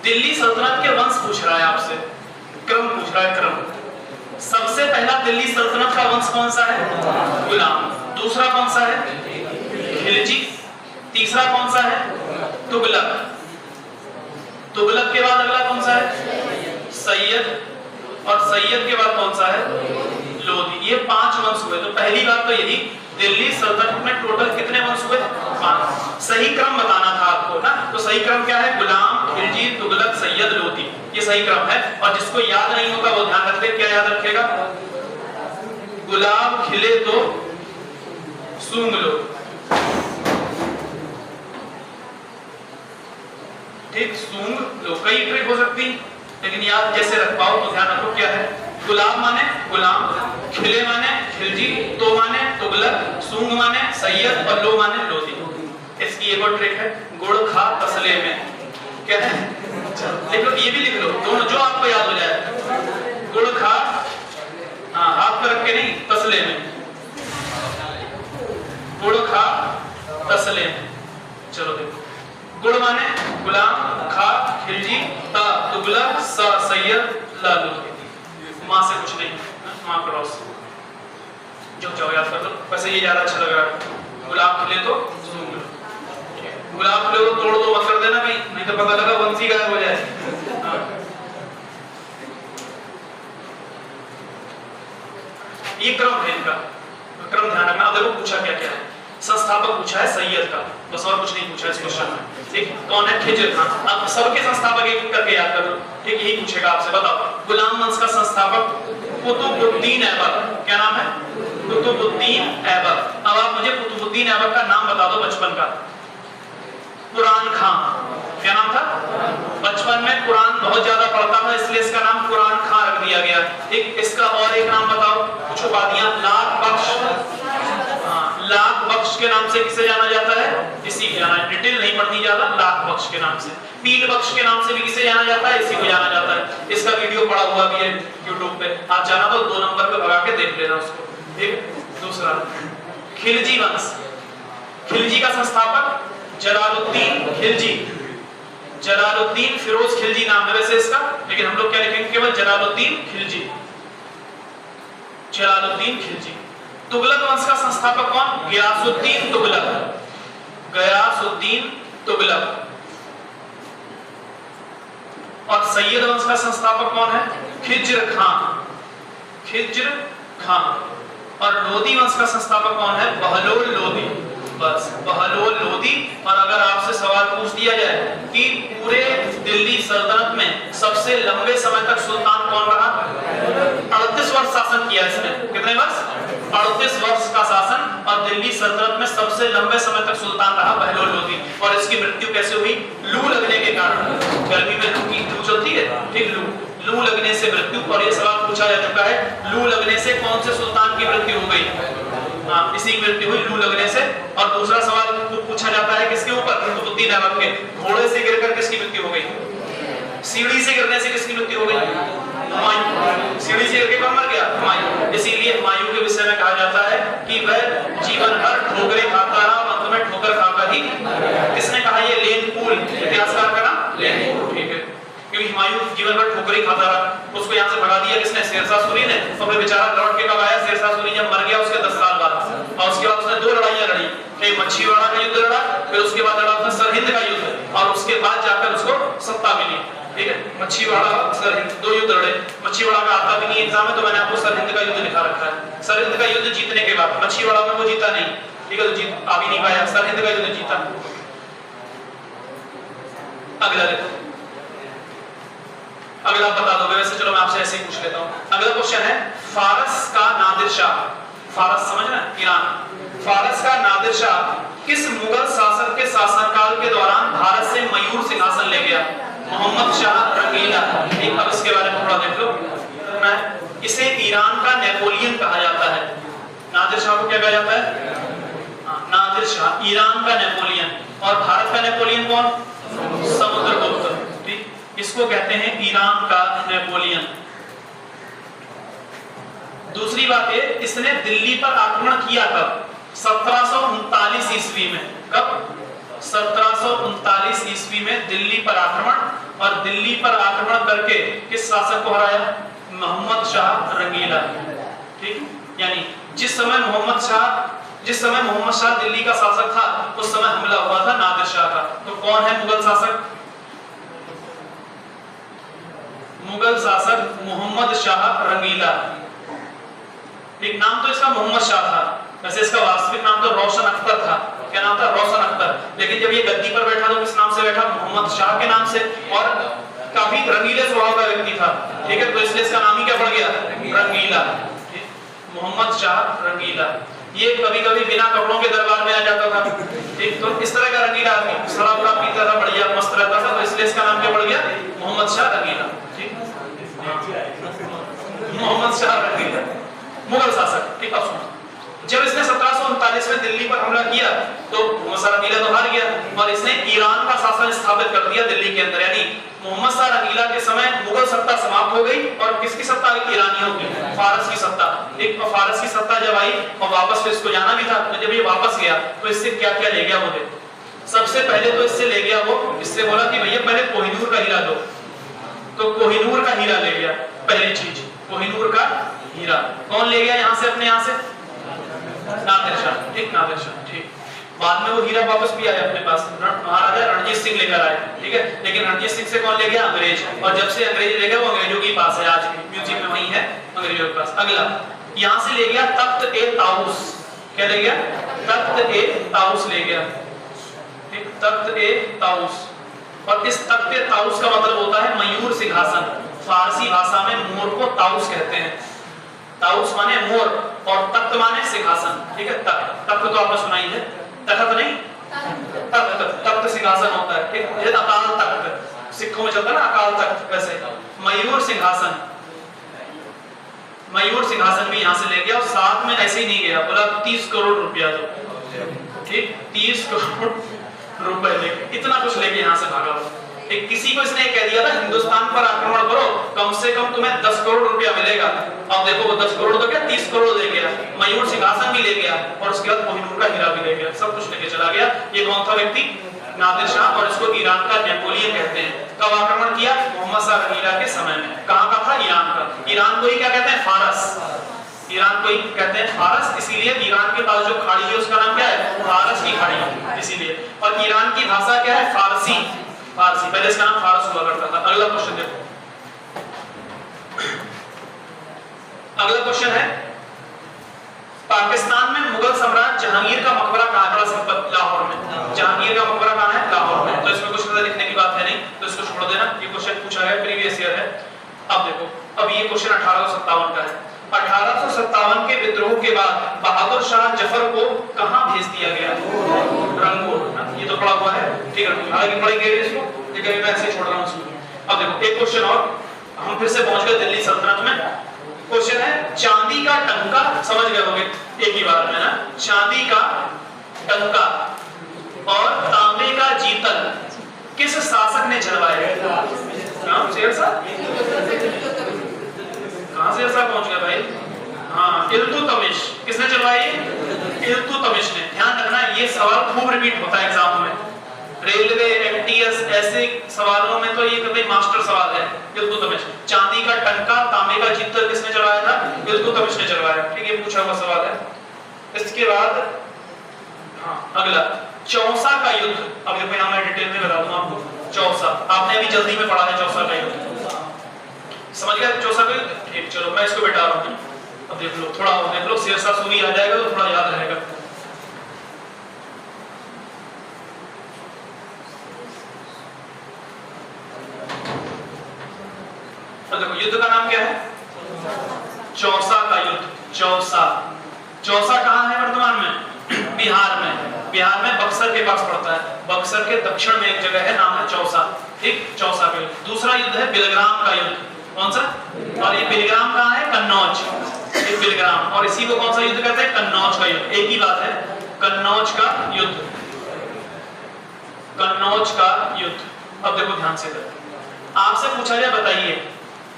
दिल्ली सल्तनत के वंश पूछ रहा है आपसे, क्रम पूछ रहा है, क्रम। सबसे पहला दिल्ली सल्तनत का वंश कौन सा है? गुलाम। दूसरा कौन सा है? खिलजी। तीसरा कौन सा है? तुगलक। तुगलक के बाद अगला कौन सा है? सैयद। और सैयद के बाद कौन सा है? लोधी। ये 5 वंश हुए। तो पहली बात तो यही, दिल्ली सल्तनत में टोटल कितने वंश हुए? 5। सही क्रम बताना था आपको ना, तो सही क्रम क्या है? गुलाम, खिलजी, तुगलक, सैयद, लोधी, ये सही क्रम है। और जिसको याद नहीं होगा वो ध्यान रख ले, क्या याद रखेगा? गुलाब खिले तो सूंघ लो, ठीक, सूंघ लो। कई ट्रिक हो सकती, लेकिन याद जैसे रख पाओ तो ध्यान रखो क्या है। गुलाब माने गुलाम, खिले माने खिलजी, तो माने तुगलक, सूंघ माने सैयद और लो माने लोधी। इसकी एक और ट्रिक है, गुड़ खा तसले में, क्या है? लिख लो, ये भी लिख लो, दोनों जो आपको याद हो जाए। गुड़ खा, हाथ पे रख के नहीं, तसले में, गुड़ खा तसले में। चलो देखो, गुड़ माने गुलाम, खा खिलजी, ता तुगलक, सा सैयद, ला लोधी। मां से कुछ नहीं, मां क्रॉस, जो चाहो याद कर लो। वैसे ये ज्यादा अच्छा लग रहा है। गुलाब खिले तो सूंघ लो, गुलाब खिले तो तोड़ दो, मत कर देना कहीं, नहीं तो पता लगा वंशी गायब हो जाए। ये क्रम है इनका, क्रम ध्यान रखना। अब देखो पूछा क्या क्या है। संस्थापक पूछा है सैयद का, बस और कुछ नहीं पूछा इस क्वेश्चन में, ठीक। कौन है? खिजर खान। अब सबके संस्थापक एक करके याद कर लो, ठीक। यही पूछेगा आपसे, बताओ गुलाम वंश का संस्थापक कुतुबुद्दीन ऐबक। क्या नाम है? कुतुबुद्दीन ऐबक। अब आप मुझे कुतुबुद्दीन ऐबक का नाम बता दो बचपन का। कुरान खान। क्या नाम था? बचपन में कुरान बहुत ज्यादा पढ़ता था, इसलिए इसका नाम कुरान खान रख दिया गया। एक इसका और एक नाम बताओ, कुछ उपाधियां। लाख बख्श। लाख बख्श के नाम से किसे जाना जाता है? इसी को जाना, डिटेल नहीं पढ़नी ज्यादा। लाख बख्श के नाम से। पील बख्श के नाम से भी किसे जाना जाता है? इसी को जाना जाता है। इसका वीडियो पड़ा हुआ भी है YouTube पे, आप जाना तो 2 नंबर पे भगा के देख लेना उसको, ठीक। दूसरा खिलजी वंश। खिलजी का संस्थापक जलालुद्दीन खिलजी। जलालुद्दीन फिरोज खिलजी नाम है वैसे इसका, लेकिन हम लोग क्या लिखेंगे? केवल जलालुद्दीन खिलजी। जलालुद्दीन खिलजी। तुगलक वंश का संस्थापक कौन? गयासुद्दीन तुगलक। गयासुद्दीन तुगलक। और सैयद वंश का संस्थापक कौन है? खिज्र खान। खिज्र खान। और लोधी वंश का संस्थापक कौन है? बहलोल लोधी। बस, बहलोल लोधी। और अगर आपसे सवाल पूछ दिया जाए कि पूरे दिल्ली सल्तनत में सबसे लंबे समय तक सुल्तान कौन रहा? 38 वर्ष शासन किया इसने। कितने वर्ष? 38 वर्ष का शासन। और दिल्ली सल्तनत में सबसे लंबे समय तक सुल्तान रहा बहलोल लोधी। और इसकी मृत्यु कैसे हुई? लू लगने के कारण। गर्मी में लू चलती है, ठीक, लू लगने से मृत्यु। और ये सवाल पूछा जा चुका है, लू लगने से कौन से सुल्तान की मृत्यु हो गई? इसी की मृत्यु हुई लू लगने से। और दूसरा सवाल पूछा जाता है किसके ऊपर? कुतुबुद्दीन ऐबक के। घोड़े से गिरकर किसकी मृत्यु हो गई? सीढ़ी से गिरने से किसकी मृत्यु हो गई? हुमायूं। सीढ़ी से गिरके कौन मर गया? हुमायूं। इसीलिए हुमायूं के विषय में कहा जाता है कि वह जीवन भर ठोकरें खाता रहा, अंत में ठोकर खाकर ही। किसने कहा? ये लेन पूल, इतिहासकार का नाम लेन पूल, ठीक है। क्योंकि हुमायूं जीवन भर ठोकरें खाता रहा, उसको यहाँ से भगा दिया किसने? शेरशाह सूरी ने। तो फिर बेचारा लौट के कब आया? शेरशाह सूरी जब मर गया उसके 10 साल बाद। और उसके बाद उसने 2 लड़ाइयां लड़ी, एक मच्छीवाड़ा का युद्ध लड़ा, फिर उसके बाद लड़ा उसने सरहिंद का युद्ध। और उसके बाद जाकर उसको सत्ता मिली, ठीक है। मच्छीवाड़ा सरहिंद 2 युद्ध लड़े। मच्छीवाड़ा में आता भी नहीं एग्जाम में, तो मैंने आपको सरहिंद का युद्ध लिखा रखा है। सरहिंद का युद्ध जीतने के बाद, मच्छीवाड़ा में वो जीता नहीं, ठीक है, तो जीत आ भी नहीं पाया। सरहिंद का युद्ध जीता। अगला देखो, अगला बता दो वैसे। चलो मैं आपसे ऐसे ही पूछ लेता हूं। अगला क्वेश्चन है, फारस का नादिर शाह। फारस समझना, ईरान। फारस का नादिर शाह किस मुगल शासक के शासनकाल के दौरान भारत से मयूर सिंहासन ले गया? मोहम्मद शाह रंगीला। एक अब इसके बारे में थोड़ा देख लो। इसे ईरान का नेपोलियन कहा जाता है। नादिर शाह को क्या कहा जाता है? नादिर शाह, ईरान का नेपोलियन। और भारत का नेपोलियन कौन? समुद्रगुप्त, ठीक। इसको कहते हैं ईरान का नेपोलियन। दूसरी बात है, इसने दिल्ली पर आक्रमण किया कब? 1739 ईस्वी में। कब? 1739 ईस्वी में दिल्ली पर आक्रमण और दिल्ली पर आक्रमण करके किस शासक को हराया? मोहम्मद शाह रंगीला। ठीक, यानी जिस समय मोहम्मद शाह दिल्ली का शासक था उस समय हमला हुआ था नादिर शाह का। तो कौन है मुगल शासक? मुगल शासक मोहम्मद शाह रंगीला। एक नाम तो इसका मोहम्मद शाह था, वैसे इसका वास्तविक नाम तो रोशन अख्तर था। क्या नाम था? रोशन अख्तर। लेकिन जब ये गद्दी पर बैठा तो किस नाम से बैठा? मोहम्मद शाह के नाम से, और काफी रंगीले स्वभाव का व्यक्ति था। ठीक है, तो इसलिए इसका नाम ही क्या पड़ गया? रंगीला। मोहम्मद शाह रंगीला। ये कभी-कभी बिना कपड़ों के दरबार में आ जाता था। ठीक, तो इस तरह का रंगीला आदमी, शराब वराब पीता था, बढ़िया मस्त रहता था, तो इसलिए इसका नाम क्या पड़ गया? मोहम्मद शाह रंगीला। ठीक, मोहम्मद शाह रंगीला मुगल शासक। ठीक, अब सुनो, जब इसने 1739 में दिल्ली पर हमला किया तो मोहम्मद शाह रंगीला तो हार गया और इसने ईरान का शासन स्थापित कर दिया दिल्ली के अंदर। यानी मोहम्मद शाह रंगीला के समय मुगल सत्ता समाप्त हो गई और किसकी सत्ता आई? ईरानियों की, फारस की सत्ता। एक फारस की सत्ता जब आई और वापस इसको जाना भी था, तो जब ये वापस गया तो इससे क्या क्या ले गया? वो देखो। सबसे पहले तो इससे ले गया वो, इससे बोला कि भैया पहले कोहिनूर का हीरा दो, तो कोहिनूर का हीरा ले गया। पहली चीज कोहिनूर का हीरा। कौन ले गया यहाँ से? अपने यहाँ से नादिर शाह। ठीक, नादिर शाह। ठीक, बाद में वो हीरा वापस भी आया अपने पास, महाराजा रणजीत सिंह लेकर आए। ठीक है, लेकिन रणजीत सिंह से कौन ले गया? अंग्रेज। और जब से अंग्रेज ले गया वो अंग्रेजों के पास है, आज भी म्यूजियम में वही है, अंग्रेजों के पास। अगला यहाँ से ले गया तख्त ए ताऊस। क्या ले गया? तख्त ए ताऊस ले गया। ठीक, तख्त ए ताऊस। और इस तख्त ए ताऊस का मतलब होता है मयूर सिंहासन। फारसी भाषा में मोर को ताऊस कहते हैं। ताऊस माने मोर और तख्त माने सिंहासन। ठीक है, तख्त, तख्त तो आपने सुना ही है, तख्त नहीं, तख्त, तख्त सिंहासन होता है। ठीक, ये अकाल तख्त सिखों में चलता है ना, अकाल तख्त। वैसे मयूर सिंहासन, मयूर सिंहासन भी यहाँ से ले गया और साथ में ऐसे ही नहीं गया, बोला 30 करोड़ रुपया दो। ठीक, 30 करोड़ रुपए लेके, इतना कुछ लेके यहाँ से भागा। एक किसी को इसने कह दिया था हिंदुस्तान पर आक्रमण करो, कम से कम तुम्हें 10 करोड़ रुपया मिलेगा। अब देखो वो 10 करोड़ तो क्या 30 करोड़ ले गया, मयूर सिंहासन भी ले गया और उसके बाद कोहिनूर का हीरा भी ले गया, सब कुछ लेके चला गया। ये कौन था व्यक्ति? नादिर शाह, और इसको ईरान का नेपोलियन कहते हैं। कब आक्रमण किया? मोहम्मद शाह रंगीला के समय में। कहाँ का था? ईरान का। ईरान को ही क्या कहते हैं? फारस। ईरान को ही कहते हैं फारस, इसीलिए ईरान के पास जो खाड़ी है उसका नाम क्या है? फारस की खाड़ी, इसीलिए। और ईरान की भाषा क्या है? फारसी। फारसी, पहले इसका नाम फारस हुआ करता था। अगला क्वेश्चन देखो, अगला क्वेश्चन है पाकिस्तान में मुगल सम्राट जहांगीर का मकबरा कहाँ है? बड़ा सिंपल, लाहौर में। जहांगीर का मकबरा कहाँ है? लाहौर में। तो इसमें कुछ ज्यादा लिखने की बात है नहीं, तो इसको छोड़ देना, ये क्वेश्चन पूछा है, प्रीवियस ईयर है। अब देखो, अब ये क्वेश्चन 1857 का है। 1857 के विद्रोह के बाद बहादुर शाह जफर को कहां भेज दिया गया? रंगून। ये तो पढ़ा हुआ है, ठीक है, हालांकि पढ़ेंगे इसको, लेकिन मैं ऐसे छोड़ रहा हूं इसको। अब देखो एक क्वेश्चन और, हम फिर से पहुंच गए दिल्ली सल्तनत में। क्वेश्चन है चांदी का टंका, समझ गए होंगे एक ही बार में ना, चांदी का टंका और तांबे का जीतल किस शासक ने जलवाया? नाम शेर साहब, कहां से ऐसा पहुंच गया भाई? हाँ, इल्तुतमिश। किसने चलवाई? इल्तुतमिश ने। ध्यान रखना ये सवाल खूब रिपीट होता है एग्जाम में, रेलवे, एमटीएस ऐसे सवालों में तो ये कभी मास्टर सवाल है। इल्तुतमिश। चांदी का टंका, तांबे का जीतल किसने चलवाया था? इल्तुतमिश ने चलवाया। ठीक है, पूछा हुआ सवाल है। इसके बाद हाँ, अगला चौसा का युद्ध। अब देखो यहाँ मैं डिटेल में बता दूं आपको। चौसा आपने अभी जल्दी में पढ़ा है, चौसा का युद्ध समझ गया? चौसा का युद्ध, ठीक, चलो मैं इसको बैठा रहा हूँ। अब देख लो, थोड़ा देख लो, शेरशाह सूरी आ जाएगा तो थोड़ा याद रहेगा। तो देखो युद्ध का नाम क्या है? चौसा का युद्ध। चौसा, चौसा कहाँ है वर्तमान में? बिहार में। बिहार में बक्सर के पास पड़ता है। बक्सर के दक्षिण में एक जगह है, नाम है चौसा। ठीक, चौसा का युद्ध। दूसरा युद्ध है बिलग्राम का युद्ध। कौन सा? और ये बिलग्राम कहाँ है? कन्नौज। ये बिलग्राम, और इसी को कौन सा युद्ध कहते हैं? कन्नौज का युद्ध। एक ही बात है, कन्नौज का युद्ध। कन्नौज का युद्ध। अब देखो ध्यान से, आपसे पूछा जाए बताइए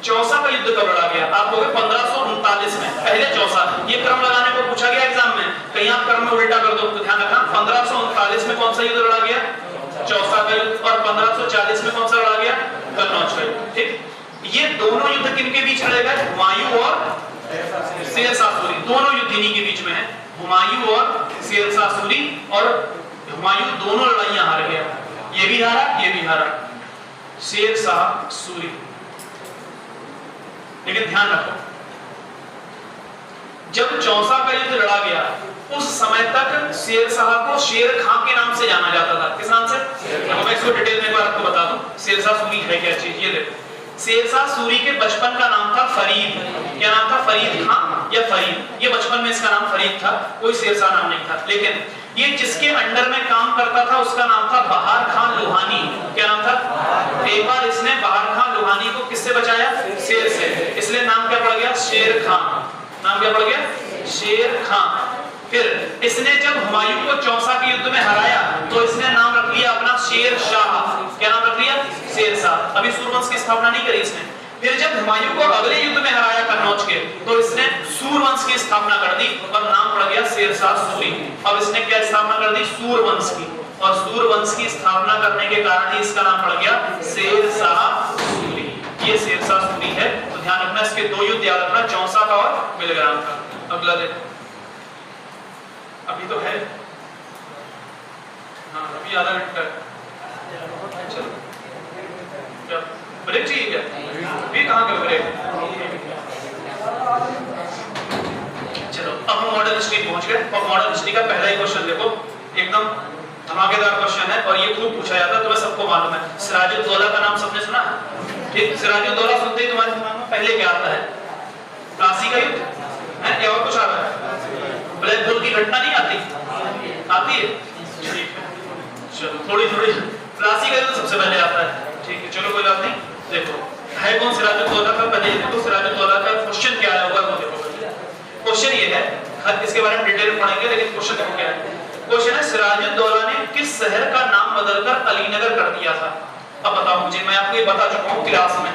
चौसा का युद्ध कब लड़ा गया? आप कहोगे 1539 में, पहले चौसा। ये क्रम लगाने को पूछा गया एग्जाम में, कहीं आप क्रम में उल्टा कर दो तो ध्यान रखना। 1539 में कौन सा युद्ध लड़ा गया? चौसा का युद्ध। और 1540 में कौन सा लड़ा गया? युद्ध किनके बीच लड़े गए? हुमायूं और शेरशाह सूरी, दोनों युद्ध इन्हीं के बीच में है, हुमायूं और शेरशाह सूरी। और हुमायूं दोनों लड़ाइयां हार गया, ये भी हारा, ये भी हारा, शेरशाह सूरी। लेकिन ध्यान रखो, जब चौसा का युद्ध लड़ा गया उस समय तक शेरशाह को शेर खां के नाम से जाना जाता था। किस नाम से? मैं इसको डिटेल में एक बार आपको बता दूं, शेरशाह सूरी है क्या चीज। ये देखो, शेरशाह सूरी के बचपन का नाम था फरीद। क्या नाम था? फरीद खां या फरीद। ये बचपन में इसका नाम फरीद था, कोई शेरशाह नाम नहीं था। लेकिन ये जिसके अंडर में काम करता था उसका नाम था बहार खान लोहानी। क्या नाम था? एक बार इसने बहार खान लोहानी को किससे बचाया? शेर से, इसलिए नाम क्या पड़ गया? शेर खां। नाम क्या पड़ गया? शेर खां। फिर इसने जब हुमायूं को चौसा के युद्ध में हराया तो इसने नाम रख लिया अपना शेर शाह। क्या नाम रख लिया? शेर शाह। अभी सूरवंश की स्थापना नहीं करी इसने। फिर जब हुमायूं को अगले युद्ध में हराया कन्नौज के, तो इसने सूरवंश की स्थापना कर दी और नाम पड़ गया शेरशाह सूरी। अब इसने क्या स्थापना कर दी? सूरवंश की। और सूरवंश की स्थापना करने के कारण ही इसका नाम पड़ गया शेरशाह सूरी। ये शेरशाह सूरी है। तो ध्यान रखना, इसके दो युद्ध याद रखना, चौसा का और मिलग्राम का। अगला देखो, अभी तो है, हाँ अभी आधा घंटा है। चलो क्या ब्रेक चाहिए क्या? अभी कहाँ का ब्रेक? चलो अब हम मॉडर्न हिस्ट्री पहुंच गए। और मॉडर्न हिस्ट्री का पहला ही क्वेश्चन देखो, एकदम धमाकेदार क्वेश्चन है और ये खूब पूछा जाता है, तुम्हें सबको मालूम है। सिराजुद्दौला का नाम सबने सुना? ठीक, सिराजुद्दौला सुनते ही तुम्हारे दिमाग में पहले क्या आता है? प्लासी का युद्ध है या और कुछ आ रहा है? ब्लैक होल की घटना नहीं आती? आती है, ठीक है। चलो थोड़ी थोड़ी प्लासी का युद्ध सबसे पहले आता है, ठीक है। चलो कोई बात नहीं, देखो है कौन सिराजुद्दौला का? पहले देखो सिराजुद्दौला का क्वेश्चन क्या आया होगा वो देखो। क्वेश्चन ये है, इसके बारे में डिटेल पढ़ेंगे, लेकिन क्वेश्चन देखो क्या है। क्वेश्चन है, सिराजुद्दौला ने किस शहर का नाम बदलकर अलीनगर कर दिया था? अब बताओ मुझे, मैं आपको ये बता चुका हूँ क्लास में।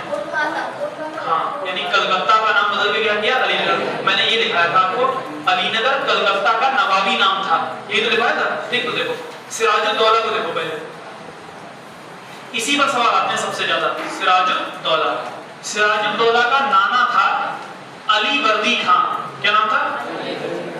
हाँ, यानी कलकत्ता का नाम बदल के क्या किया? अलीनगर। मैंने ये लिखाया था आपको, अलीनगर कलकत्ता का नवाबी नाम था, ये तो लिखाया था। ठीक, तो देखो सिराजुद्दौला को देखो पहले, इसी पर सवाल आते हैं सबसे ज्यादा। सिराजुद्दौला, सिराजुद्दौला का नाना था अलीवर्दी खां। क्या नाम था?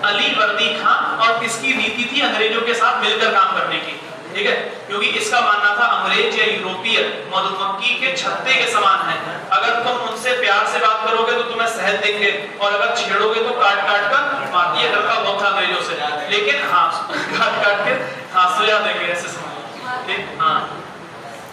अलीवर्दी खां। और इसकी नीति थी अंग्रेजों के साथ मिलकर काम करने की, ठीक है, क्योंकि इसका मानना था अंग्रेज या यूरोपीय मधुमक्खी के छत्ते के समान है। अगर तुम उनसे प्यार से बात करोगे तो तुम्हें शहद देंगे, और अगर छेड़ोगे तो काट काट कर मार दिए। डर का बहुत था अंग्रेजों से, लेकिन हाँ काट काट के हाँ सुझा देंगे, ऐसे समझ। ठीक, हाँ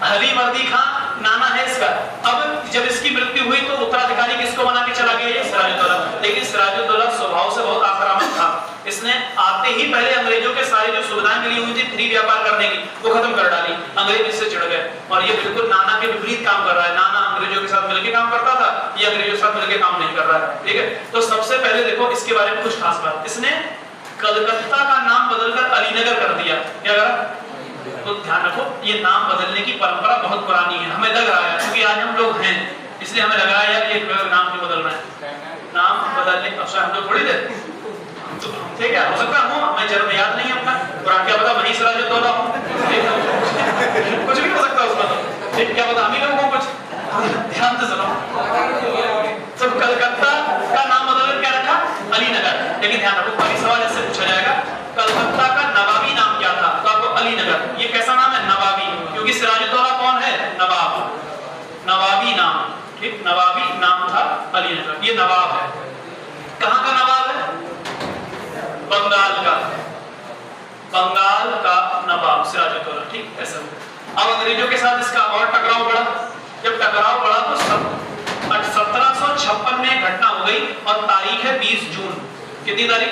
अलीवर्दी खां नाना है इसका। अब जब इसकी मृत्यु हुई तो उत्तराधिकारी किसको बना के चला गया? सिराजुद्दौला। लेकिन सिराजुद्दौला स्वभाव से बहुत आक्रामक था। इसने आते ही पहले अंग्रेजों के सारी जो सुविधाएं मिली हुई थी फ्री व्यापार करने की, वो खत्म कर डाली। अंग्रेज इससे चिढ़ गए और ये बिल्कुल नाना के विपरीत काम कर रहा है। नाना अंग्रेजों के साथ मिलकर काम करता था, ये अंग्रेजों के साथ मिलकर काम नहीं कर रहा है, ठीक है। तो सबसे पहले देखो इसके बारे में कुछ खास बात, इसने कलकत्ता का नाम बदलकर अलीनगर कर दिया। क्या करा? तो ध्यान रखो, ये नाम बदलने की परंपरा बहुत पुरानी है। हमें लग रहा है क्योंकि आज हम लोग हैं, इसलिए हमें लगा यार ये नाम क्यों बदल रहा है। नाम बदलने का हम लोग थोड़ी देर तो ठीक है, हो सकता हूँ मैं जन्म याद नहीं है अपना, और क्या पता वही सिराजुद्दौला हूँ, कुछ भी हो सकता है उसमें। तो ठीक, क्या पता हम ही लोगों को कुछ ध्यान से सुनो। तो कलकत्ता का नाम बदल क्या रखा? अलीनगर। लेकिन ध्यान रखो अभी सवाल ऐसे पूछा जाएगा, कलकत्ता का नवाबी नाम क्या था? तो आपको अलीनगर। ये कैसा नाम है? नवाबी, क्योंकि सिराजुद्दौला कौन है? नवाब, नवाबी नाम। ठीक, नवाबी नाम था अलीनगर। ये नवाब है, कहां का नवाब है? बंगाल का, बंगाल का नवाब सिराजुद्दौला। ठीक, ऐसा। अब अंग्रेजों के साथ इसका और टकराव बढ़ा। जब टकराव बढ़ा तो 1756 में घटना हो गई और तारीख है 20 जून। कितनी तारीख?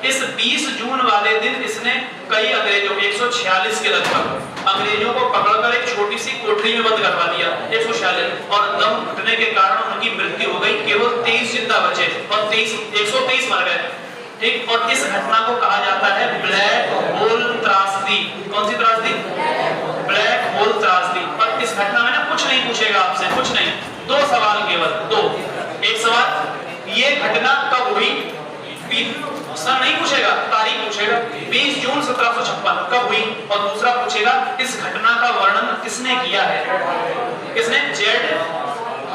इस 20 जून वाले दिन इसने कई अंग्रेजों, 146 के लगभग अंग्रेजों को पकड़कर एक छोटी सी कोठरी में बंद करवा दिया, 146, और दम घुटने के कारण उनकी मृत्यु हो गई। केवल 23 जिंदा बचे और 123 मर गए। ठीक, और इस घटना को कहा जाता है ब्लैक होल त्रासदी। कौन सी त्रासदी? ब्लैक होल त्रासदी। और इस घटना में ना कुछ नहीं पूछेगा आपसे, कुछ नहीं, 2 सवाल केवल, 2। एक सवाल, ये घटना कब हुई? सर नहीं पूछेगा, तारीख पूछेगा, 20 जून 1756 कब हुई। और दूसरा पूछेगा इस घटना का वर्णन किसने किया है? किसने? जेड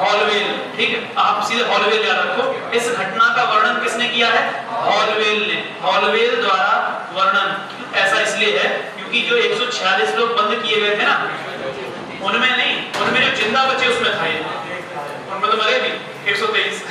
हॉलवेल, ठीक है, आप सीधे हॉलवेल याद रखो। इस घटना का वर्णन किसने किया है? हॉलवेल ने। हॉलवेल द्वारा वर्णन। ऐसा इसलिए है क्योंकि जो 146 लोग बंद किए गए थे ना, उनमें नहीं, उनमें जो जिंदा बचे उसमें था ये, उनमें तो मरे भी 123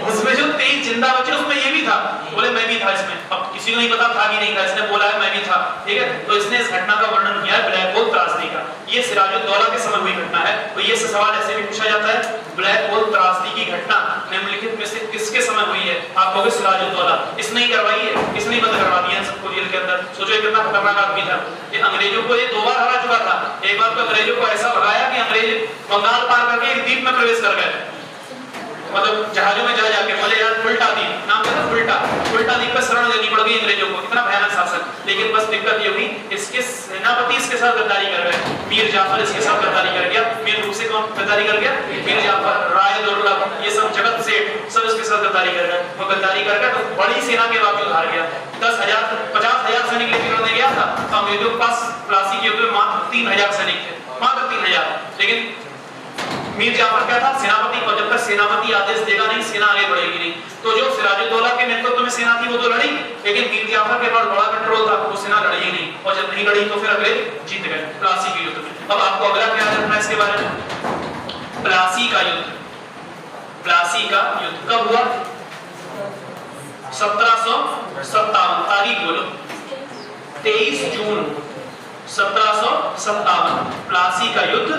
उसमें जो 23 जिंदा बचे उसमें ये भी था। बोले मैं भी था इसमें। अब किसी को नहीं पता था कि नहीं था, इसने बोला है मैं भी था, ठीक है। तो इसने इस घटना का वर्णन किया है ब्लैक होल त्रासदी का। ये सिराजुद्दौला के समय हुई घटना है। तो ये सवाल ऐसे भी पूछा जाता है, ब्लैक होल त्रासदी की घटना निम्नलिखित में से किसके समय हुई है? आप कहोगे सिराजुद्दौला। इसने ही करवाई है, इसने ही बंद करवा दिया है सबको जेल के अंदर। सोचो ये कितना खतरनाक आदमी था। ये अंग्रेजों को ये 2 बार हरा चुका था। एक बार तो अंग्रेजों को ऐसा भगाया कि अंग्रेज बंगाल पार करके एक द्वीप में प्रवेश कर गए, मतलब जहाजों में जा जाके। बोले यार फुल्टा द्वीप, नाम क्या था? फुल्टा द्वीप पर शरण लेनी पड़ गई अंग्रेजों को। इतना भयानक शासन। लेकिन बस दिक्कत ये हुई, इसके सेनापति इसके साथ गद्दारी कर गए। मीर जाफर इसके साथ गद्दारी कर गया। मेन रूप से कौन गद्दारी कर गया? मीर जाफर, राय दुर्लभ, ये सब जगत सेठ सब इसके साथ गद्दारी कर गए। वो गद्दारी कर गए तो बड़ी सेना के बावजूद हार गया। 10,000 50,000 सैनिक लेकर लड़ने गया था। तो अंग्रेजों के पास प्लासी के युद्ध में मात्र 3,000 सैनिक थे, मात्र 3,000। लेकिन मीर जाफर क्या था? सेनापति। और जब तक सेनापति आदेश देगा नहीं, सेना आगे बढ़ेगी नहीं। तो जो सिराजुद्दौला के नेतृत्व में सेना थी वो तो लड़ी, लेकिन मीर जाफर के पास बड़ा कंट्रोल था, वो सेना लड़ी ही नहीं। और जब नहीं लड़ी तो फिर अगले जीत गए प्लासी के युद्ध में। अब आपको अगला क्या रखना है इसके बारे में? प्लासी का युद्ध। प्लासी का युद्ध कब हुआ? 1757। तारीख बोलो। 23 जून 1757 प्लासी का युद्ध।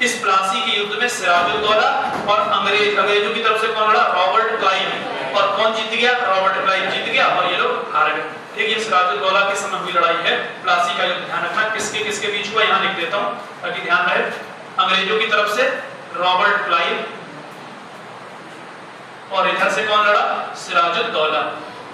इस प्लासी के युद्ध में सिराजुद्दौला और अंग्रेजों की तरफ से कौन लड़ा? Robert Clive. और कौन जीत गया? रॉबर्ट क्लाइव जीत गया और ये लोग हार गए। ठीक, ये सिराजुद्दौला के समय हुई लड़ाई है। प्लासी का युद्ध ध्यान रखना किसके किसके बीच हुआ, यहाँ लिख देता हूँ ताकि ध्यान रहे। अंग्रेजों की तरफ से रॉबर्ट क्लाइव और इधर से कौन लड़ा? सिराजुद्दौला।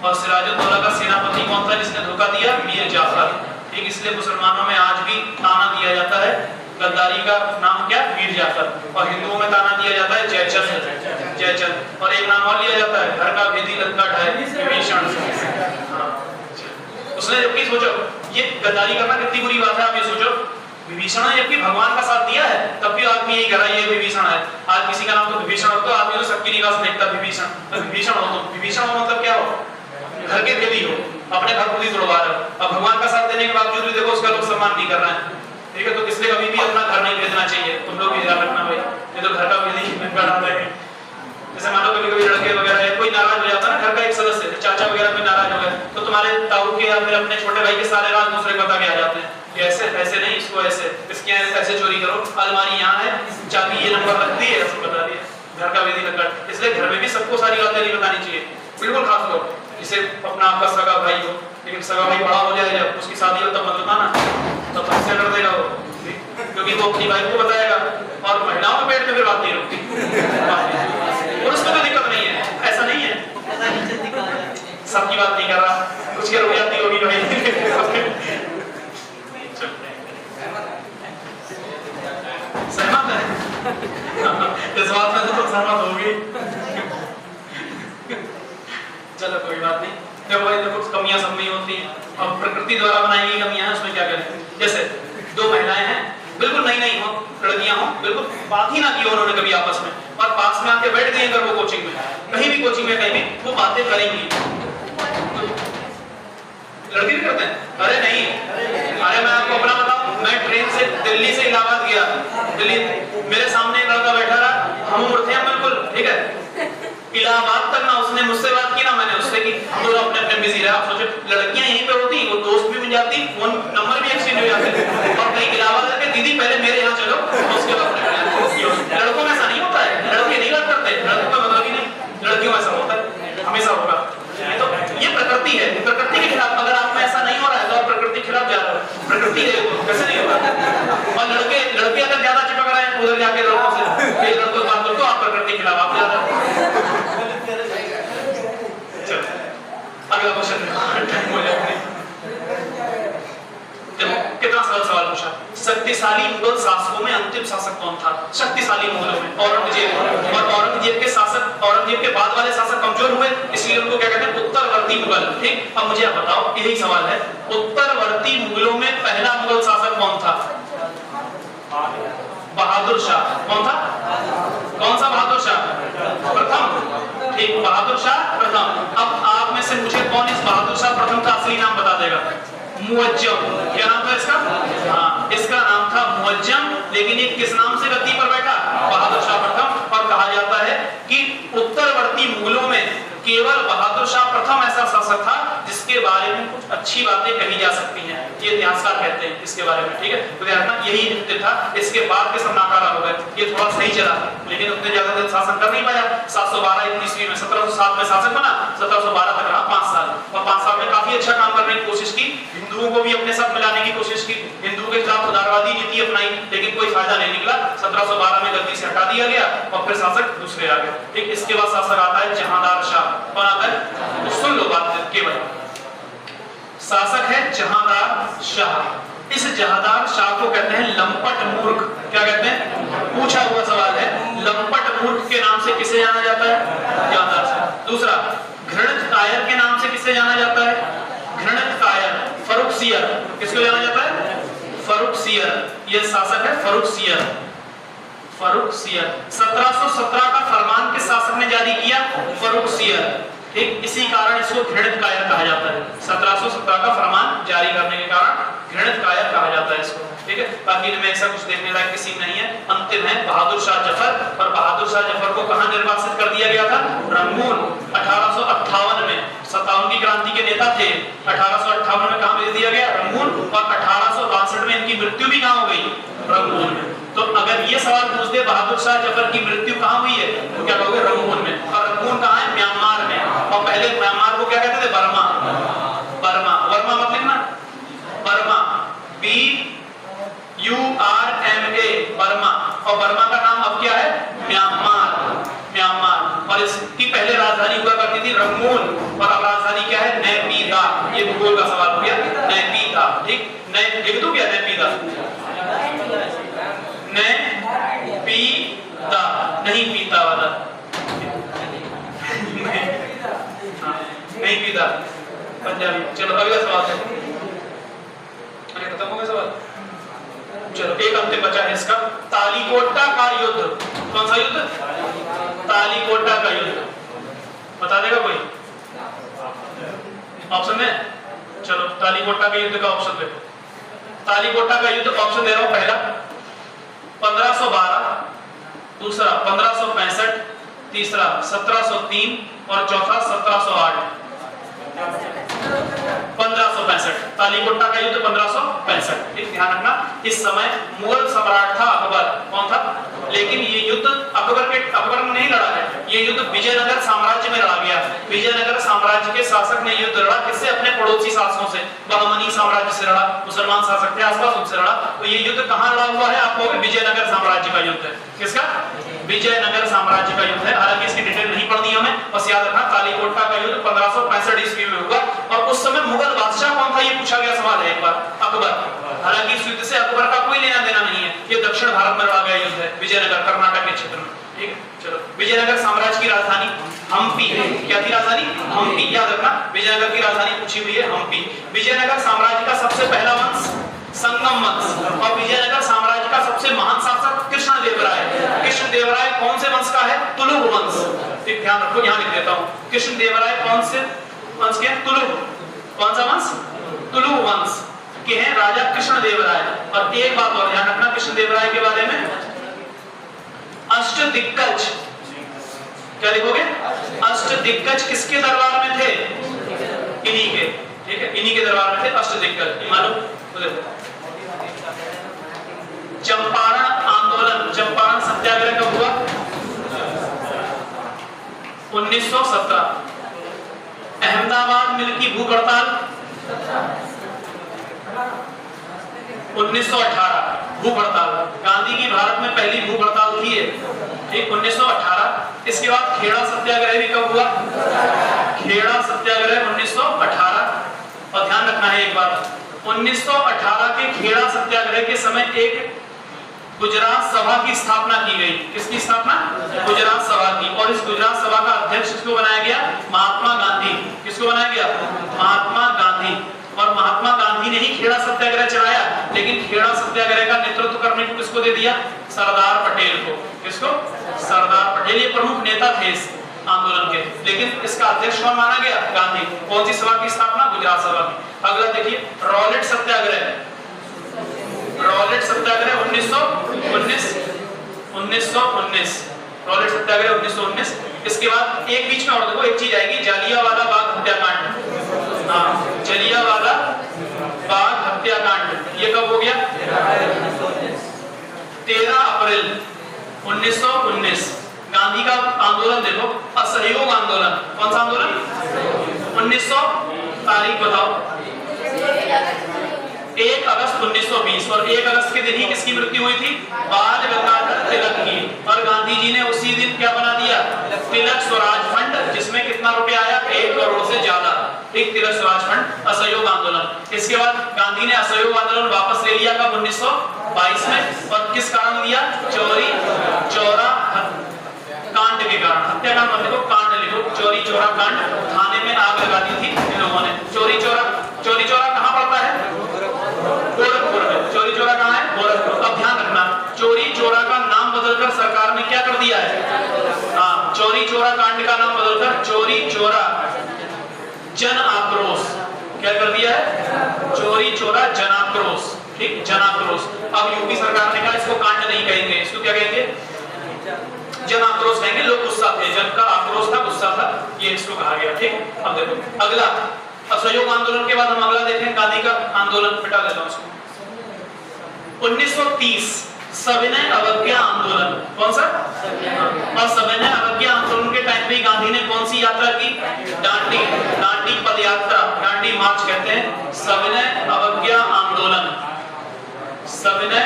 और सिराजुद्दौला का सेनापति कौन था जिसने धोखा दिया? मीर जाफर। ठीक, इसलिए मुसलमानों में आज भी ताना दिया जाता है गद्दारी का नाम क्या? मीर जाफर। और हिंदुओं में ताना दिया जाता है जयचंद। जयचंद। और एक नाम और लिया जाता है, घर का भेदी लंका है, विभीषण। उसने जबकि सोचो ये गद्दारी करना कितनी बुरी बात है। आप ये सोचो विभीषण ने जबकि भगवान का साथ दिया है तब भी आदमी यही करा ये विभीषण है। आज किसी का नाम तो विभीषण हो तो आदमी तो सबकी निगाह से देखता विभीषण। तो विभीषण हो तो विभीषण हो मतलब क्या हो? घर के भेदी हो, अपने घर खुद ही तोड़वा रहे हो। अब भगवान का साथ देने के बावजूद भी देखो उसका लोग सम्मान नहीं कर रहे हैं। ठीक है, तो इसलिए कभी भी अपना घर नहीं भेजना चाहिए। तुम लोग भी ध्यान रखना भाई, ये तो घर का भेदी बढ़ा रहे हैं। जैसे मान लो कभी कभी लड़के वगैरह है, कोई नाराज हो जाता है ना, घर का एक सदस्य चाचा वगैरह कोई नाराज हो गए तो तुम्हारे ताऊ के या फिर अपने छोटे भाई के सारे राज दूसरे को बता के आ जाते हैं कि ऐसे ऐसे नहीं, इसको ऐसे, इसके ऐसे चोरी करो, अलमारी यहाँ है, चाबी ये नंबर रखती है, सब बता दिया। घर का भेदी लगा। इसलिए घर में भी सबको सारी बातें नहीं बतानी चाहिए, बिल्कुल खास तौर जिसे अपना आपका सगा भाई हो। लेकिन सगा भाई बड़ा हो जाए जब उसकी शादी हो तब मत बताना, तब सबसे डर देगा वो, क्योंकि वो अपनी वाइफ को बताएगा और महिलाओं के पेट में फिर बात नहीं रुकती। और उसमें कोई दिक्कत नहीं है, ऐसा नहीं है, सबकी बात नहीं कर रहा, कुछ क्या रुक जाती होगी भाई। सहमत है? इस बात में तो सहमत होगी। चलो कोई बात नहीं। देखो भाई देखो कमियां सब में होती हैं, अब प्रकृति द्वारा बनाई गई कमियां हैं, उसमें क्या करें। जैसे 2 महिलाएं हैं, बिल्कुल नई नई हो, लड़कियां हो, बिल्कुल बात ही ना की उन्होंने कभी आपस में, और पास में आके बैठ गई अगर वो कोचिंग में, कहीं भी कोचिंग में कहीं भी वो बातें करेंगी। लड़के भी करते हैं? अरे नहीं, अरे मैं आपको अपना बताऊं, मैं ट्रेन से दिल्ली से इलाहाबाद गया, दिल्ली मेरे सामने एक लड़का बैठा रहा, हम उम्र थे बिल्कुल, ठीक है, इलाहाबाद तक ना उसने मुझसे बात की ना मैंने उससे की, हम दोनों अपने अपने बिजी रहे। आप सोचो लड़कियां यहीं पे होती, वो दोस्त भी मिल जाती, फोन नंबर भी एक्सचेंज हो जाते, और कहीं इलाहाबाद के दीदी पहले मेरे यहाँ चलो उसके बाद लड़कों में ऐसा नहीं होता है, लड़के नहीं बात करते, लड़कों में मतलब ही नहीं, लड़कियों में ऐसा होता है, हमेशा होगा। तो ये प्रकृति है, प्रकृति के खिलाफ, अगर आप में ऐसा नहीं हो रहा है तो आप प्रकृति के खिलाफ जा रहे हो, प्रकृति कैसे नहीं होगा। और लड़के अगर ज्यादा चिपक रहे हैं उधर जाके लड़कों से, लड़कों बात करो तो आप प्रकृति के खिलाफ आप जा रहे हो। अगला क्वेश्चन टाइम हो जाएगा। कितना सरल सवाल पूछा। शक्तिशाली मुगल शासकों में अंतिम शासक कौन था? शक्तिशाली मुगलों में औरंगजेब, और औरंगजेब के शासक, औरंगजेब के बाद वाले शासक कमजोर हुए, इसलिए उनको क्या कहते हैं? उत्तरवर्ती मुगल। ठीक, अब मुझे आप बताओ, यही सवाल है, उत्तरवर्ती मुगलों में पहला मुगल शासक कौन था? बहादुर शाह। कौन था? कौन सा बहादुर शाह? प्रथम। ठीक, बहादुर शाह प्रथम। अब आप में से मुझे कौन इस बहादुर शाह प्रथम का असली नाम बता देगा? मुअज्जम। क्या नाम था इसका? हाँ, इसका नाम था मुअज्जम, लेकिन ये किस नाम से गद्दी पर बैठा? बहादुर शाह प्रथम। और कहा जाता है कि उत्तरवर्ती मुगलों में केवल बहादुर शाह प्रथम ऐसा शासक था जिसके बारे में कुछ अच्छी बातें कही जा सकती हैं, ये इतिहासकार कहते हैं इसके बारे में। ठीक है, तो ध्यान रखना यही हिस्से था। इसके बाद के सब नाकारा हो गए, ये थोड़ा सही चला लेकिन उतने ज्यादा दिन शासन कर नहीं पाया। 712 ईस्वी में 1707 में शासक बना, 1712 तक रहा 5 साल, और 5 साल में काफी अच्छा काम करने की कोशिश की, हिंदुओं को भी अपने साथ मिलाने की कोशिश की, हिंदुओं के खिलाफ उदारवादी नीति अपनाई, लेकिन कोई फायदा नहीं निकला। 1712 में गद्दी से हटा दिया गया और फिर शासक दूसरे आ गए। ठीक, इसके बाद शासक आता है जहांदार शाह। कौन आता है? तो सुन लो बात केवल, शासक है जहांदार शाह। इस जहांदार शाह को कहते हैं लंपट मूर्ख। क्या कहते हैं? पूछा हुआ सवाल है, लंपट मूर्ख के नाम से किसे जाना जाता है? जहांदार शाह। दूसरा, घृणित कायर के नाम से किसे जाना जाता है? घृणित कायर, फर्रुखसियर। किसको जाना जाता है? फर्रुखसियर। यह शासक है फर्रुखसियर। फर्रुखसियर 1717 का फरमान किस शासक ने जारी किया? फर्रुखसियर। ठीक, इसी कारण इसको घृणित कायर कहा जाता है। 1717 का फरमान जारी करने के कारण घृणित कायर कहा जाता है इसको। ठीक है, बाकी इनमें ऐसा कुछ देखने लायक किसी नहीं है। अंतिम है बहादुर शाह जफर, और बहादुर शाह जफर को कहां निर्वासित कर दिया गया था? रंगून। 1858 में 57 की क्रांति के नेता थे, 1858 में कहां भेज दिया गया? रंगून। और 1862 में इनकी मृत्यु भी कहां हो गई? रंगून में। तो अगर ये सवाल पूछ दे बहादुर शाह जफर की मृत्यु कहां हुई है, तो क्या कहोगे? रंगून में। और रंगून कहां है? म्यांमार में। और पहले म्यांमार को क्या कहते थे? बर्मा। बर्मा, वर्मा मत लिखना, बर्मा, BURMA, बर्मा। और बर्मा का नाम अब क्या है? म्यांमार। म्यांमार। और इसकी पहले राजधानी हुआ करती थी रंगून, और अब राजधानी क्या है? नैपीदा। ये भूगोल का सवाल हो गया, नैपीदा। ठीक, नए लिख दूं क्या? नैपीदा, नैपीदा, नहीं पीता वाला, नहीं पीता, पंजाबी। चलो अगला सवाल है। अरे खत्म हो गया सवाल। चलो एक अंतिम बचा है इसका, तालीकोटा का युद्ध। कौन सा युद्ध? तालीकोटा का युद्ध। बता देगा कोई? ऑप्शन में? चलो तालीकोटा के युद्ध का ऑप्शन देखो। तालीकोटा का युद्ध ऑप्शन दे रहा हूं। पहला 1512, दूसरा 1565, तीसरा 1703 और चौथा 1708। 1565, तालीकोटा का युद्ध 1565। ठीक, ध्यान रखना इस समय मुगल सम्राट था अकबर। कौन था? लेकिन ये युद्ध अकबर ने नहीं लड़ा है, ये युद्ध विजयनगर साम्राज्य में लड़ा गया। विजयनगर साम्राज्य के शासक ने युद्ध लड़ा किससे? अपने पड़ोसी शासकों से, बहमनी साम्राज्य से लड़ा, मुसलमान शासक थे आसपास, उनसे लड़ा। तो ये युद्ध कहां लड़ा हुआ है? आपको विजयनगर साम्राज्य का युद्ध है। किसका? विजयनगर साम्राज्य का युद्ध है। हालांकि इसकी डिटेल नहीं पढ़नी हमें, बस याद रखना तालीकोटा का युद्ध 1565 ईस्वी में हुआ। और उस समय मुगल बादशाह कौन था? ये पूछा गया सवाल है एक बार, अकबर। हालांकि इस युद्ध से अकबर का कोई लेना देना नहीं है, ये दक्षिण भारत में लड़ा गया युद्ध है, विजयनगर कर्नाटक के क्षेत्र में। ठीक है, चलो विजयनगर साम्राज्य की राजधानी हम्पी है। क्या थी राजधानी? हम्पी। याद रखना विजयनगर की राजधानी पूछी हुई है हम्पी। विजयनगर साम्राज्य का सबसे पहला वंश संगम वंश, और विजयनगर साम्राज्य का सबसे महान शासक कृष्णदेवराय। कृष्णदेवराय कौन से वंश का है? तुलुग वंश। ठीक, ध्यान रखो, यहां लिख देता हूं। कृष्णदेवराय कौन से वंश के हैं? तुलुग। कौन सा वंश? तुलुग वंश के हैं राजा कृष्णदेवराय। और एक बात और ध्यान रखना कृष्णदेवराय के बारे में, अष्टदिग्गज। क्या लिखोगे? अष्टदिग्गज किसके दरबार में थे? इन्हीं के। ठीक है, इन्हीं के दरबार में थे अष्टदिग्गज। मालूम? चंपारण आंदोलन, चंपारण सत्याग्रह कब हुआ? 1917। अहमदाबाद मिल की भूख हड़ताल 1918। भूख हड़ताल, गांधी की भारत में पहली भूख हड़ताल थी ये, ठीक, 1918। इसके बाद खेड़ा सत्याग्रह भी कब हुआ? खेड़ा सत्याग्रह 1918। और ध्यान रखना है एक बात, 1918 के खेड़ा सत्याग्रह के समय एक गुजरात सभा की स्थापना की गई। किसकी स्थापना? गुजरात सभा की। और इस गुजरात सभा का अध्यक्ष किसको बनाया गया? महात्मा गांधी। किसको बनाया गया? महात्मा गांधी। और महात्मा गांधी ने ही खेड़ा सत्याग्रह चलाया, लेकिन खेड़ा सत्याग्रह का नेतृत्व करने को किसको दे दिया? सरदार पटेल को। किसको? सरदार पटेल। ये प्रमुख नेता थे इस आंदोलन के, लेकिन इसका अध्यक्ष कौन माना गया? गांधी। कौन सी सभा की स्थापना? गुजरात सभा की। अगला देखिए रॉलेट सत्याग्रह। रॉलेट सत्याग्रह 1919 रॉलेट सत्याग्रह 1919। इसके बाद एक बीच में और देखो एक चीज आएगी, जालियांवाला बाग हत्याकांड। हाँ, जालियांवाला बाग हत्याकांड ये कब हो गया? 13 अप्रैल 1919। गांधी का आंदोलन देखो, असहयोग आंदोलन। कौन सा आंदोलन? 1900 तारीख बताओ। 1 अगस्त 1920। और 1 अगस्त के दिन ही किसकी मृत्यु हुई थी? बाल गंगाधर तिलक की। और गांधी जी ने उसी दिन क्या बना दिया? तिलक स्वराज फंड, जिसमें कितना रुपया आया? 1 करोड़ से ज्यादा। ठीक, तिलक स्वराज फंड, असहयोग आंदोलन। इसके बाद गांधी ने असहयोग आंदोलन वापस ले लिया कब? 1922 में। और किस कारण लिया? चोरी चौरा कांड के कारण। हत्याकांड मत लिखो, कांड लिखो। चोरी चौरा कांड, थाने में आग लगा दी थी इन लोगों ने। चोरी चौरा कहां पड़ता है? गोरखपुर में। चोरी चौरा कहां है? गोरखपुर। अब ध्यान रखना, चोरी चौरा का नाम बदलकर सरकार ने क्या कर दिया है? हाँ, चोरी चौरा कांड का नाम बदलकर चोरी चौरा जन आक्रोश क्या कर दिया है? चोरी चौरा जन आक्रोश। ठीक, जन आक्रोश। अब यूपी सरकार ने कहा इसको कांड नहीं कहेंगे, इसको क्या कहेंगे? जन आक्रोश कहेंगे। लोग गुस्सा थे, जन का आक्रोश था, गुस्सा था, ये इसको कहा गया। ठीक, अब देखो अगला असहयोग आंदोलन के बाद हम अगला देखें गांधी का आंदोलन। मिटा देता हूं इसको। 1930 सविनय अवज्ञा आंदोलन। कौन सा? और सविनय अवज्ञा आंदोलन के टाइम पे गांधी ने कौन सी यात्रा की? दांडी पद यात्रा, दांडी मार्च कहते हैं। सविनय अवज्ञा आंदोलन, सविनय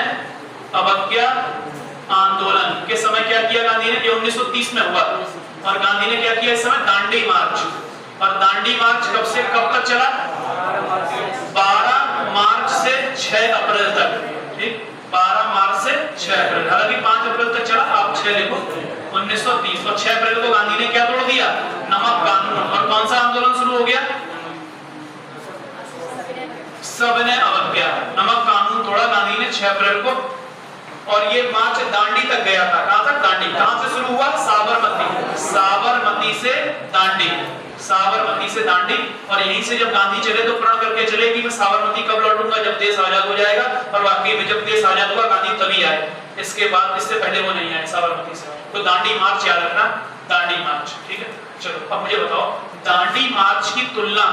अवज्ञा आंदोलन के समय क्या किया गांधी ने? ये 1930 में हुआ। और गांधी ने क्या किया इस समय? दांडी मार्च। और दांडी मार्च कब से कब तक चला? 12 मार्च से 6 अप्रैल तक। ठीक, 12 मार्च से 6 अप्रैल। हालांकि 5 अप्रैल तक चला, आप 6 लिखो। 1930। और 6 अप्रैल को गांधी ने क्या तोड़ दिया? नमक कानून। और कौन सा आंदोलन शुरू हो गया? सविनय अवज्ञा। नमक कानून तोड़ा गांधी ने 6 अप्रैल को। और ये मार्च दांडी तक गया था। कहां तक? दांडी। कहां से शुरू हुआ? साबरमती। साबरमती से दांडी, साबरमती से दांडी। और यहीं से जब गांधी चले तो प्रण करके चले कि मैं साबरमती कब लौटूंगा? जब देश आजाद हो जाएगा। और वाकई में जब देश आजाद हुआ गांधी तभी आए, इसके बाद इससे पहले वो नहीं आए साबरमती से। तो दांडी मार्च याद रखना, दांडी मार्च। ठीक है, चलो अब मुझे बताओ दांडी मार्च की तुलना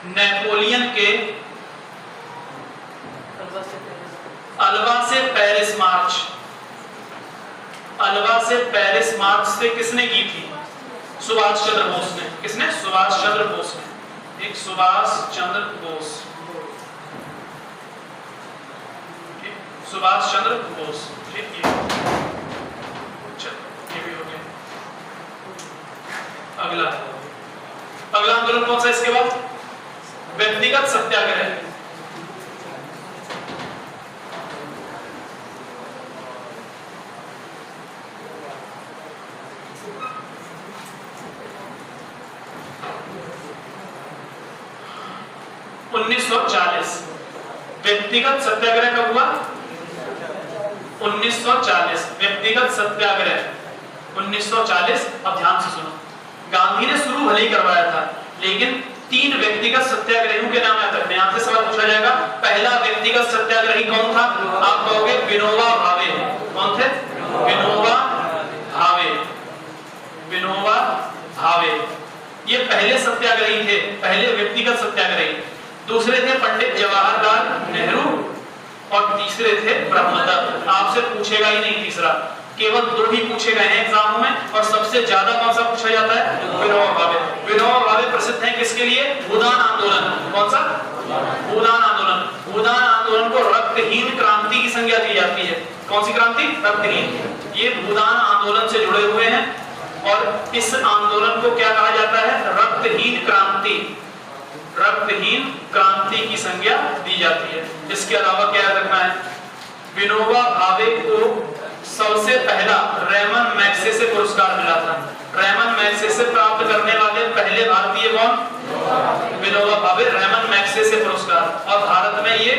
नेपोलियन के अल्वा से पेरिस मार्च, अल्वा से पेरिस मार्च से किसने की थी? सुभाष चंद्र बोस ने। किसने? सुभाष चंद्र बोस ने। एक सुभाष चंद्र बोस, सुभाष चंद्र बोस। ठीक, ये चलो ये भी हो गया। अगला आंदोलन कौन सा? इसके बाद व्यक्तिगत सत्याग्रह। व्यक्तिगत सत्याग्रह कब हुआ? 1940। व्यक्तिगत सत्याग्रह 1940। अब ध्यान से सुनो, गांधी ने शुरू भले ही करवाया था, लेकिन 3 व्यक्तिगत सत्याग्रहियों के नाम याद रखने। आपसे सवाल पूछा जाएगा पहला व्यक्तिगत सत्याग्रही कौन था? आप कहोगे विनोबा भावे। कौन थे? विनोबा भावे। विनोबा भावे ये पहले सत्याग्रही थे, पहले व्यक्तिगत सत्याग्रही। दूसरे थे पंडित जवाहरलाल नेहरू और तीसरे थे ब्रह्मदत्त। आपसे पूछेगा ही नहीं तीसरा, केवल 2 ही पूछे गए हैं एग्जामों में। और सबसे ज्यादा कौन सा पूछा जाता है? विनोबा भावे। विनोबा भावे प्रसिद्ध हैं किसके लिए? भूदान आंदोलन। कौन सा? भूदान आंदोलन। भूदान आंदोलन को रक्तहीन क्रांति की संज्ञा दी जाती है। कौन सी क्रांति? रक्तहीन। ये भूदान आंदोलन से जुड़े हुए हैं और इस आंदोलन को क्या कहा जाता है? रक्तहीन क्रांति। रक्तहीन क्रांति की संज्ञा दी जाती है। इसके अलावा क्या याद रखना है? विनोबा भावे को सबसे पहला रेमन मैग्सेसे पुरस्कार मिला था। रेमन मैग्सेसे प्राप्त करने वाले पहले भारतीय कौन? विनोबा भावे। रेमन मैग्सेसे पुरस्कार। और भारत में ये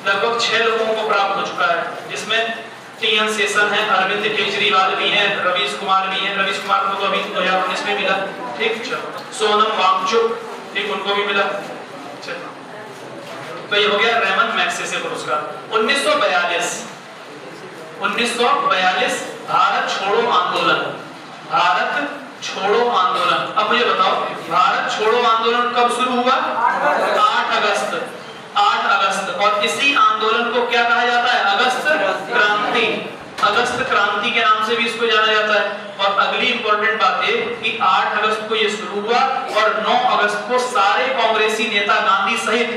लगभग 6 लोगों को प्राप्त हो चुका है, जिसमें टीएन शेषन है, अरविंद केजरीवाल भी हैं, रवीश कुमार भी हैं। रवीश कुमार को तो अभी 2019 में मिला, ठीक। चलो सोनम वांगचुक, ठीक, उनको भी मिला। चलो तो ये हो गया रेमन मैग्सेसे पुरस्कार। 1942 भारत छोड़ो आंदोलन, भारत छोड़ो आंदोलन। अब मुझे बताओ भारत छोड़ो आंदोलन कब शुरू हुआ? 8 अगस्त। और इसी आंदोलन को क्या कहा जाता है? अगस्त क्रांति। अगस्त क्रांति के नाम से भी इसको जाना जाता है। और अगली इंपॉर्टेंट बात है कि 8 अगस्त को ये शुरू हुआ और 9 अगस्त को सारे कांग्रेसी नेता गांधी सहित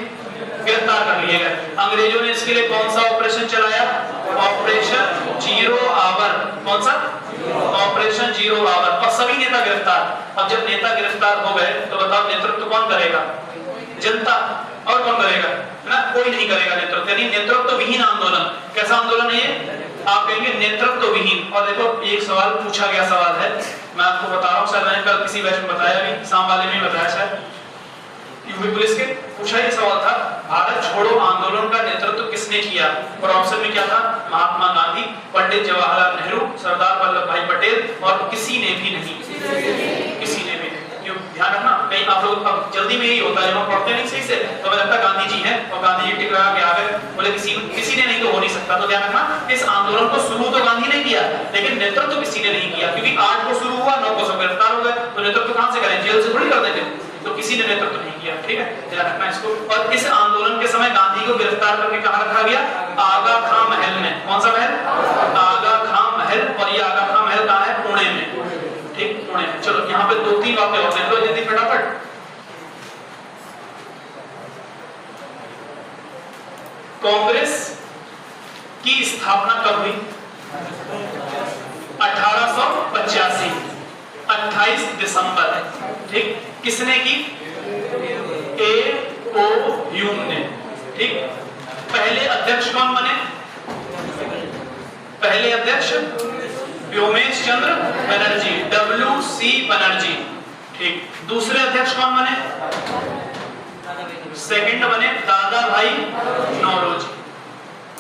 गिरफ्तार कर लिए गए। अंग्रेजों ने इसके लिए कौन सा ऑपरेशन चलाया? Operation zero hour. कौन सा? Operation zero hour. और सभी नेता गिरफ्तार। अब जब नेता गिरफ्तार हो गए तो बताओ नेतृत्व कौन करेगा? जनता। और कौन करेगा? ना, कोई नहीं करेगा नेतृत्व। यानी नेतृत्व विहीन आंदोलन। कैसा आंदोलन है ये? आप कहेंगे नेतृत्व विहीन। और देखो एक सवाल पूछा गया सवाल है, मैं आपको बता रहा हूँ, शायद मैंने कल किसी बैच में बताया भी, शाम वाले में बताया शायद, यूपी पुलिस के पूछा ये सवाल था, भारत छोड़ो आंदोलन का नेतृत्व किसने किया? और ऑप्शन में क्या था? महात्मा गांधी, पंडित जवाहरलाल नेहरू, सरदार वल्लभ भाई पटेल और किसी ने भी नहीं। किसी ने भी नहीं। ध्यान रखना, कहीं आप लोग अब जल्दी में ही होता है, पढ़ते नहीं सही से, तो मुझे लगता है गांधी जी हैं और गांधी जी टिक लगा के आ गए, बोले किसी ने नहीं तो हो नहीं सकता। तो ध्यान रखना, इस आंदोलन को शुरू तो गांधी ने किया लेकिन नेतृत्व किसी ने नहीं किया, क्योंकि 8 को शुरू हुआ, 9 को सब गिरफ्तार हो गए, तो नेतृत्व कहां से करें? जेल से थोड़ी कर देते, तो किसी ने नेतृत्व नहीं किया। ठीक है, ध्यान रखना इसको। और इस आंदोलन के समय गांधी को गिरफ्तार करके कहां रखा गया? आगा खां महल में। कौन सा महल? आगा खां महल। और ये आगा खां महल कहां है? पुणे में। ठीक, पुणे में। चलो यहाँ पे 2-3 बातें और देख लो जल्दी फटाफट। कांग्रेस की स्थापना कब हुई? 1885, 28 दिसंबर। ठीक, किसने की? A.O. ह्यूम ने। ठीक, पहले अध्यक्ष कौन बने? पहले अध्यक्ष व्योमेश चंद्र बनर्जी, W.C. बनर्जी। ठीक, दूसरे अध्यक्ष कौन बने? सेकंड बने दादा भाई नौरोजी।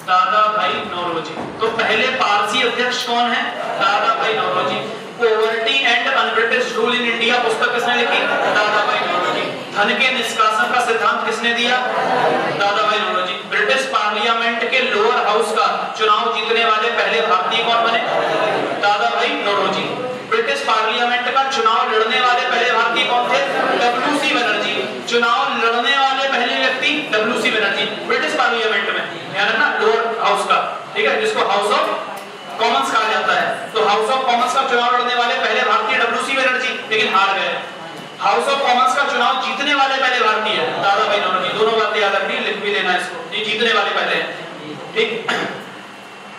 दादा भाई नौरोजी। तो पहले पारसी अध्यक्ष कौन है? Dadabhai Naoroji. Poverty and unBritish rule in India पुस्तक किसने लिखी? दादा भाई नौरोजी। धन के निष्कासन का सिद्धांत किसने दिया? दादा भाई नौरोजी। ब्रिटिश पार्लियामेंट के लोअर हाउस का चुनाव जीतने वाले पहले भारतीय कौन बने? दादा भाई नौरोजी। ब्रिटिश पार्लियामेंट का चुनाव लड़ने वाले पहले भारतीय कौन थे? W.C. बनर्जी। चुनाव लड़ने वाले पहले व्यक्ति W.C. बनर्जी ब्रिटिश पार्लियामेंट में, ध्यान रखना, लोअर हाउस का। ठीक है, जिसको हाउस ऑफ कॉमन्स कहा जाता है। तो हाउस ऑफ कॉमन्स का चुनाव लड़ने वाले पहले भारतीय W.C. बनर्जी, लेकिन हार गए। हाउस ऑफ कॉमन्स का चुनाव जीतने वाले पहले भारतीय दादा भाई नौरोजी। दोनों बातें याद रखनी, लिख भी लेना इसको, ये जीतने वाले पहले। ठीक,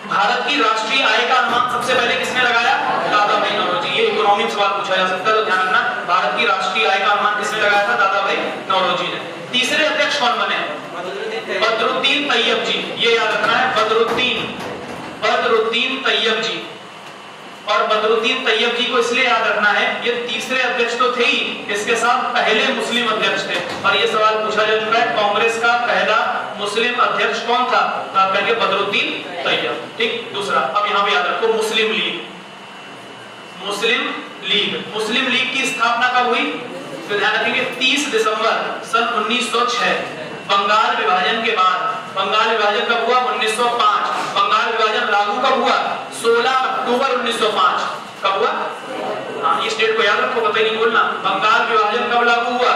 भारत की राष्ट्रीय आय का अनुमान सबसे पहले किसने लगाया? दादा भाई नौरोजी। ये इकोनॉमिक सवाल पूछा जा सकता है, तो ध्यान रखना, भारत की राष्ट्रीय आय का अनुमान किसने लगाया था? दादा भाई नौरोजी ने। तीसरे अध्यक्ष कौन बने? बदरुद्दीन तैयब जी। ये याद रखना है, बदरुद्दीन तैयब जी। और बदरुद्दीन तैयब जी को इसलिए याद रखना है, ये तीसरे अध्यक्ष तो थे ही, इसके साथ पहले मुस्लिम अध्यक्ष थे। और ये सवाल पूछा जा चुका है, कांग्रेस का पहला मुस्लिम अध्यक्ष कौन था? तो आप कहेंगे बदरुद्दीन तैयब। ठीक, दूसरा, अब यहाँ पे याद रखो, मुस्लिम लीग। मुस्लिम लीग की स्थापना कब हुई? तो ध्यान रखेंगे 30 दिसंबर सन 1906, बंगाल विभाजन के बाद। बंगाल विभाजन कब हुआ? 1905। बंगाल विभाजन लागू कब हुआ? 16 अक्टूबर 1905। कब हुआ? हाँ, ये स्टेट को याद रखो, पता ही नहीं बोलना। बंगाल विभाजन कब लागू हुआ?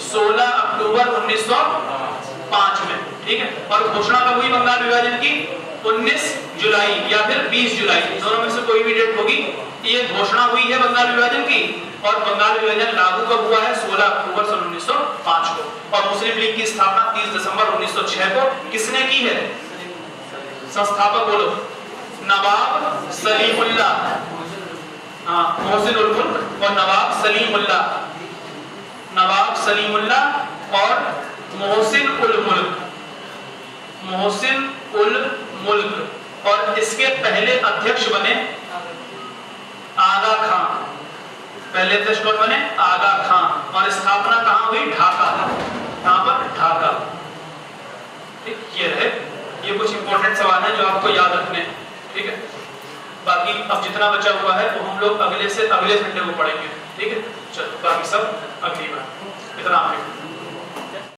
16 अक्टूबर 1905 में। ठीक है, और घोषणा कब हुई बंगाल विभाजन की? 19 जुलाई या फिर 20 जुलाई, दोनों में से कोई भी डेट होगी। ये घोषणा हुई है बंगाल विभाजन की, और बंगाल विभाजन लागू कब हुआ है? 16 अक्टूबर सन 1905 को। और मुस्लिम लीग की स्थापना 30 दिसंबर 1906 को किसने की है? संस्थापक बोलो। नवाब सलीमुल्लाह, मोहसिन उल मुल्क और नवाब सलीमुल्लाह। नवाब सलीमुल्लाह और मोहसिन उल मुल्क। मोहसिन उल मुल्क। और इसके पहले अध्यक्ष बने आगा खां। पहले अध्यक्ष कौन बने? आगा खां। और स्थापना कहां हुई? ढाका। कहां पर? ढाका। ठीक, ये रहे ये कुछ इंपॉर्टेंट सवाल हैं जो आपको याद रखने हैं, ठीक है। बाकी अब जितना बचा हुआ है वो हम लोग अगले संडे को पढ़ेंगे, ठीक है। चलो बाकी सब अगली बार, इतना